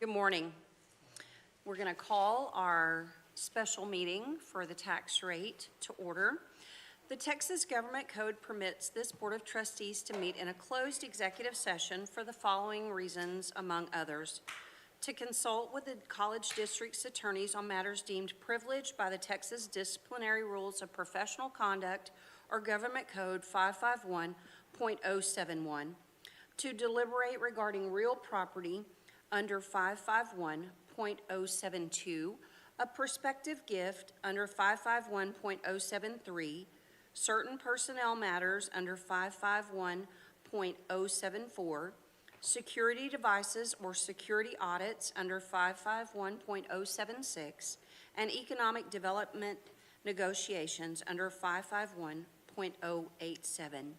Good morning. We're going to call our special meeting for the tax rate to order. The Texas Government Code permits this Board of Trustees to meet in a closed executive session for the following reasons, among others: to consult with the college district's attorneys on matters deemed privileged by the Texas Disciplinary Rules of Professional Conduct or Government Code 551.071, to deliberate regarding real property under 551.072, a prospective gift under 551.073, certain personnel matters under 551.074, security devices or security audits under 551.076, and economic development negotiations under 551.087.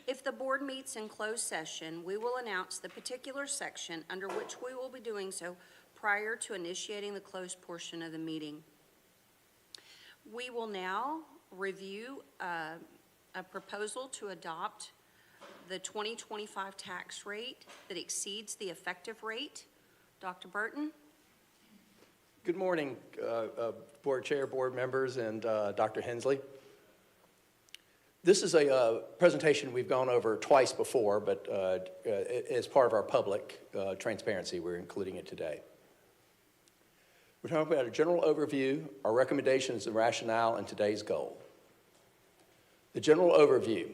If the board meets in closed session, we will announce the particular section under which we will be doing so prior to initiating the closed portion of the meeting. We will now review a proposal to adopt the 2025 tax rate that exceeds the effective rate. Dr. Burton? Good morning, Board Chair, board members, and Dr. Hensley. This is a presentation we've gone over twice before, but as part of our public transparency, we're including it today. We're talking about a general overview, our recommendations and rationale, and today's goal. The general overview.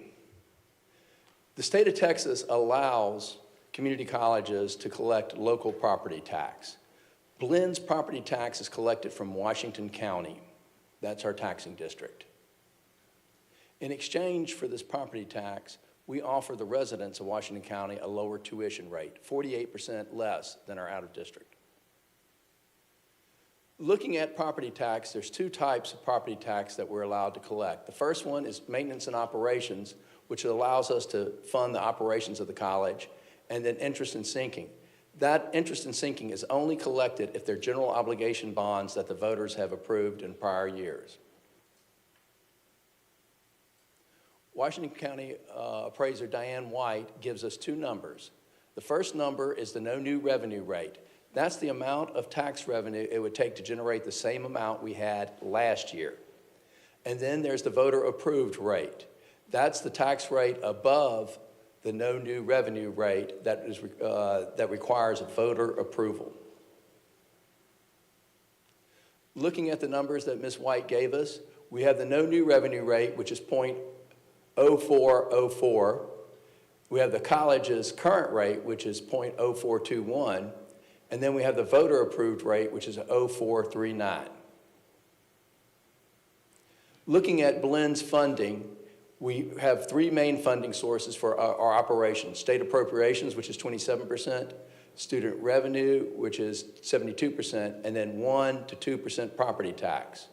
The state of Texas allows community colleges to collect local property tax. Blinn's property tax is collected from Washington County. That's our taxing district. In exchange for this property tax, we offer the residents of Washington County a lower tuition rate, 48% less than our out-of-district. Looking at property tax, there's two types of property tax that we're allowed to collect. The first one is maintenance and operations, which allows us to fund the operations of the college, and then interest and sinking. That interest and sinking is only collected if they're general obligation bonds that the voters have approved in prior years. Washington County appraiser Diane White gives us two numbers. The first number is the no new revenue rate. That's the amount of tax revenue it would take to generate the same amount we had last year. And then there's the voter approved rate. That's the tax rate above the no new revenue rate that requires voter approval. Looking at the numbers that Ms. White gave us, we have the no new revenue rate, which is 0.0404. We have the college's current rate, which is 0.0421, and then we have the voter approved rate, which is 0.0439. Looking at Blinn's funding, we have three main funding sources for our operations: state appropriations, which is 27%, student revenue, which is 72%, and then 1% to 2% property tax.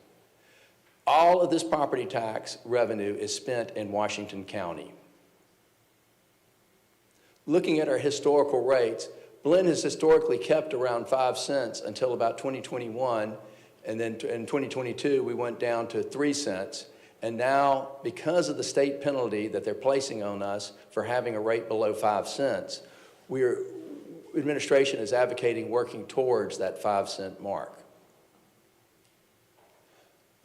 All of this property tax revenue is spent in Washington County. Looking at our historical rates, Blinn has historically kept around 5 cents until about 2021, and then in 2022 we went down to 3 cents. And now, because of the state penalty that they're placing on us for having a rate below 5 cents, administration is advocating working towards that 5 cent mark.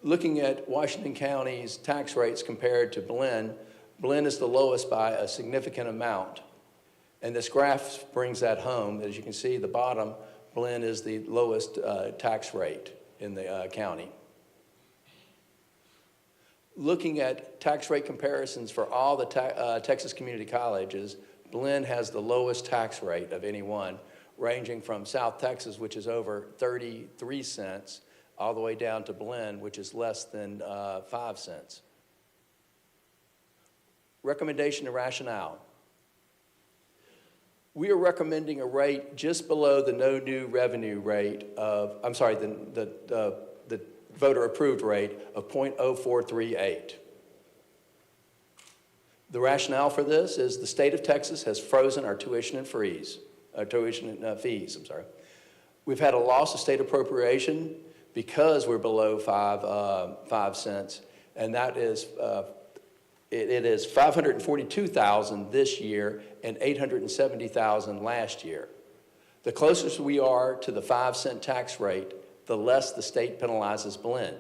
Looking at Washington County's tax rates compared to Blinn, Blinn is the lowest by a significant amount. And this graph brings that home. As you can see, the bottom, Blinn is the lowest tax rate in the county. Looking at tax rate comparisons for all the Texas community colleges, Blinn has the lowest tax rate of any one, ranging from South Texas, which is over 33 cents, all the way down to Blinn, which is less than 5 cents. Recommendation and rationale. We are recommending a rate just below the no new revenue rate of, the voter approved rate of 0.0438. The rationale for this is the state of Texas has frozen our tuition and fees. We've had a loss of state appropriation because we're below 5 cents, and that is it is $542,000 this year and $870,000 last year. The closer we are to the 5-cent tax rate, the less the state penalizes Blinn.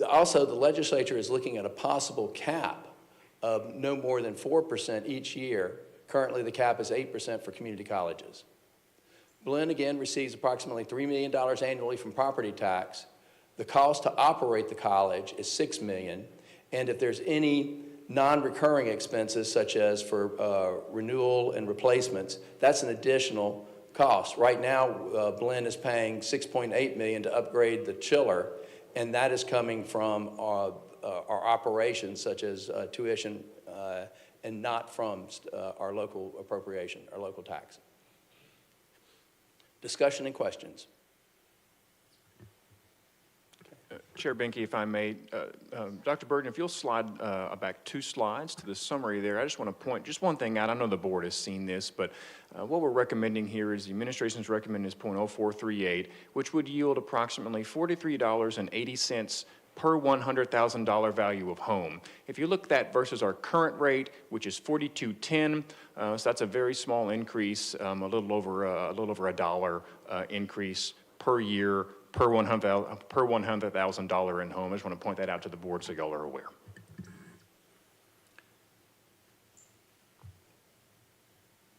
Also, the legislature is looking at a possible cap of no more than 4% each year. Currently, the cap is 8% for community colleges. Blinn, again, receives approximately $3 million annually from property tax. The cost to operate the college is $6 million, and if there's any non-recurring expenses, such as for renewal and replacements, that's an additional cost. Right now, Blinn is paying $6.8 million to upgrade the chiller, and that is coming from our operations, such as tuition, and not from our local appropriation, our local tax. Discussion and questions. Chair Benke, if I may, Dr. Burden, if you'll slide back 2 slides to the summary there, I just want to point just one thing out. I know the board has seen this, but what we're recommending here is the administration's recommendation is 0.0438, which would yield approximately $43.80 per $100,000 value of home. If you look at that versus our current rate, which is $42.10, so that's a very small increase, a little over a dollar increase per year per $100,000 in home. I just want to point that out to the board so y'all are aware.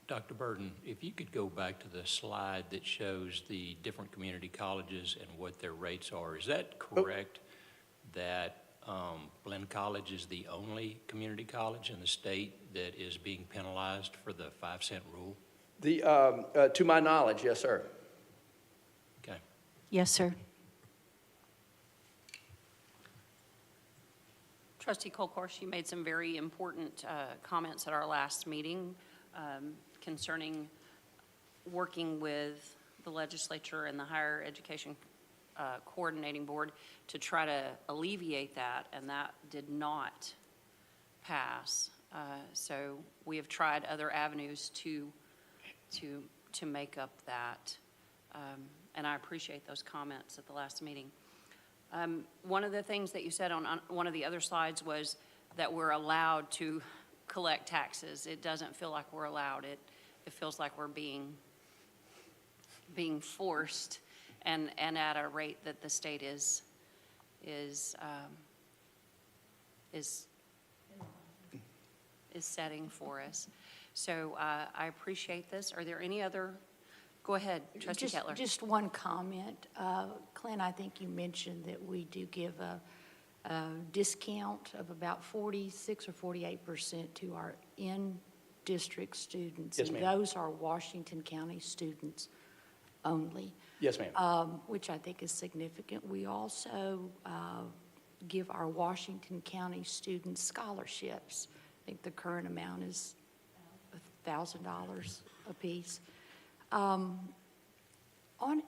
Dr. Burden, if you could go back to the slide that shows the different community colleges and what their rates are, is that correct that Blinn College is the only community college in the state that is being penalized for the 5-cent rule? To my knowledge, yes, sir. Okay. Yes, sir. Trustee Colcourse, you made some very important comments at our last meeting concerning working with the legislature and the Higher Education Coordinating Board to try to alleviate that, and that did not pass. So we have tried other avenues to make up that. And I appreciate those comments at the last meeting. One of the things that you said on one of the other slides was that we're allowed to collect taxes. It doesn't feel like we're allowed. It feels like we're being forced, and at a rate that the state is setting for us. So I appreciate this. Are there any other? Go ahead, Trustee Kettler. Just one comment. Clint, I think you mentioned that we do give a discount of about 46 or 48% to our in-district students. Yes, and ma'am. those are Washington County students only. Yes, ma'am. Which I think is significant. We also give our Washington County students scholarships. I think the current amount is $1,000 apiece. On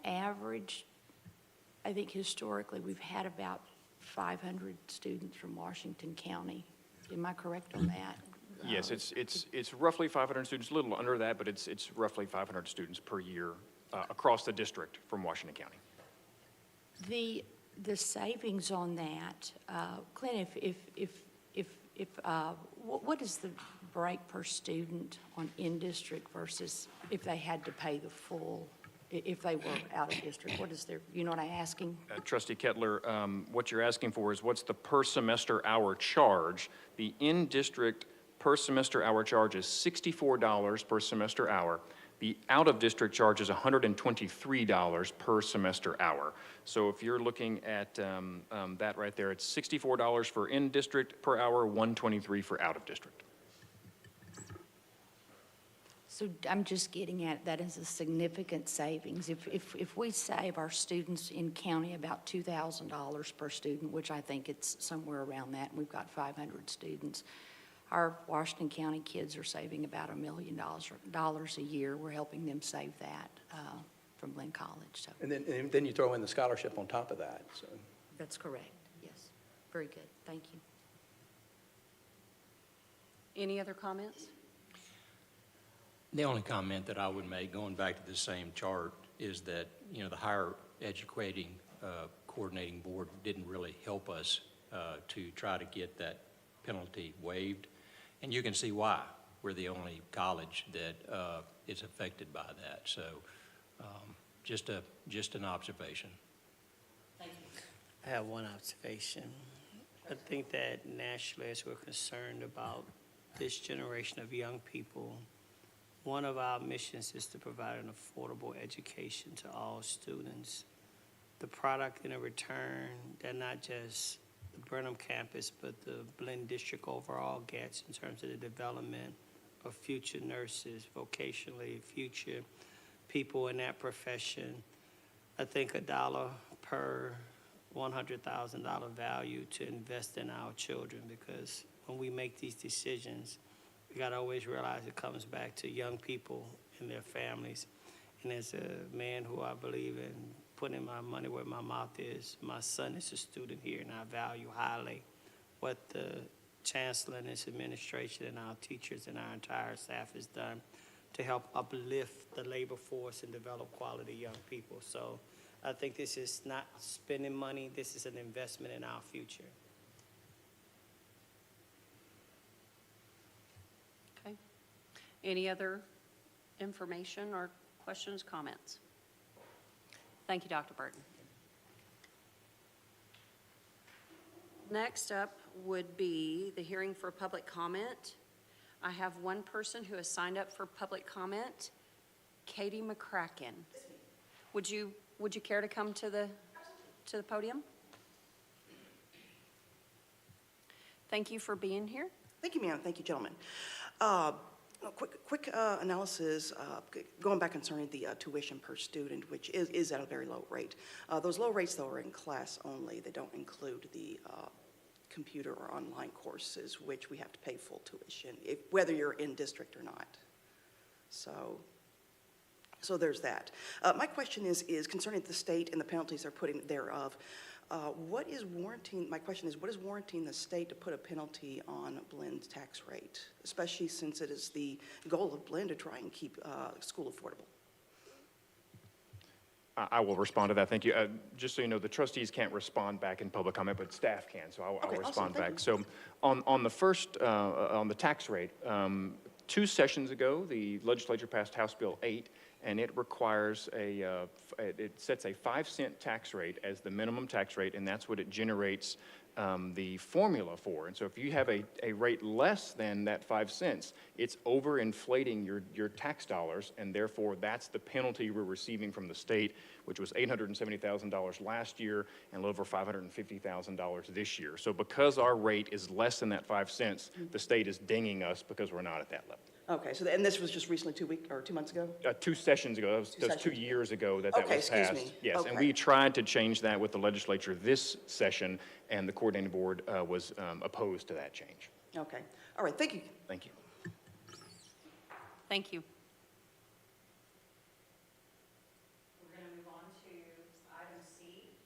average, I think historically we've had about 500 students from Washington County. Am I correct on that? Yes, it's roughly 500 students, a little under that, but it's roughly 500 students per year across the district from Washington County. The savings on that, Clint, what is the break per student on in-district versus if they had to pay the full, if they were out of district? What is their, you know what I'm asking? Trustee Kettler, what you're asking for is what's the per semester hour charge? The in-district per semester hour charge is $64 per semester hour. The out-of-district charge is $123 per semester hour. So if you're looking at that right there, it's $64 for in-district per hour, $123 for out-of-district. So I'm just getting at that as a significant savings. If we save our students in county about $2,000 per student, which I think it's somewhere around that, and we've got 500 students, our Washington County kids are saving about $1 million a year. We're helping them save that from Blinn College. So. And then you throw in the scholarship on top of that. So. That's correct, yes. Very good, thank you. Any other comments? The only comment that I would make, going back to the same chart, is that, you know, the Higher Educating Coordinating Board didn't really help us to try to get that penalty waived. And you can see why. we're the only college that is affected by that. So just an observation. Thank you. I have one observation. I think that nationally, as we're concerned about this generation of young people, one of our missions is to provide an affordable education to all students. The product in return that not just the Burnham campus, but the Blinn district overall gets in terms of the development of future nurses, vocationally, future people in that profession. I think $1 per $100,000 value to invest in our children, because when we make these decisions, we got to always realize it comes back to young people and their families. And as a man who I believe in putting my money where my mouth is, my son is a student here, and I value highly what the chancellor and his administration and our teachers and our entire staff has done to help uplift the labor force and develop quality young people. So I think this is not spending money, this is an investment in our future. Okay. Any other information or questions, comments? Thank you, Dr. Burton. Next up would be the hearing for public comment. I have one person who has signed up for public comment, Katie McCracken. Would you care to come to the podium? Thank you for being here. Thank you, ma'am. Thank you, gentlemen. A quick analysis, going back concerning the tuition per student, which is at a very low rate. Those low rates, though, are in class only. They don't include the computer or online courses, which we have to pay full tuition, whether you're in district or not. So there's that. My question is concerning the state and the penalties they're putting thereof. My question is, what is warranting the state to put a penalty on Blinn's tax rate, especially since it is the goal of Blinn to try and keep school affordable? I will respond to that. Thank you. Just so you know, the trustees can't respond back in public comment, but staff can, so I'll Okay, awesome. respond Thank back. you. So on the first, on the tax rate, 2 sessions ago, the legislature passed House Bill 8, and it requires it sets a 5-cent tax rate as the minimum tax rate, and that's what it generates the formula for. And so if you have a rate less than that 5 cents, it's overinflating your tax dollars, and therefore that's the penalty we're receiving from the state, which was $870,000 last year and a little over $550,000 this year. So because our rate is less than that 5 cents, the state is dinging us because we're not at that level. Okay, and this was just recently 2 months ago? 2 sessions ago, that was 2 sessions. years ago that Okay, was excuse passed. me. Yes, and Okay. we tried to change that with the legislature this session, and the coordinating board was opposed to that change. Okay, all right, thank you. Thank you. Thank you. We're going to move on to item C,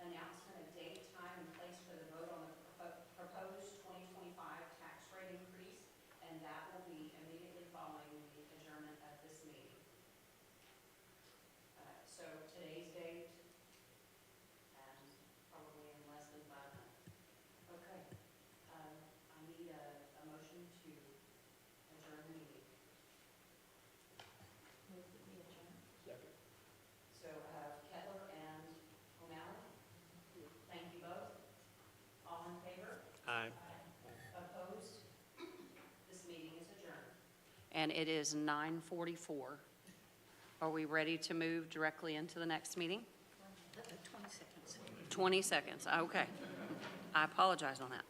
announcement of date, time, and place for the vote on the proposed 2025 tax rate increase, and that will be immediately following the adjournment of this meeting. So today's date, and probably in less than 5 minutes. Okay. I need a motion to adjourn the meeting. So I have Kettler and O'Malley. Thank you both. All in favor? Aye. Opposed? This meeting is adjourned. And it is 9:44. Are we ready to move directly into the next meeting? 20 seconds. 20 seconds, okay. I apologize on that.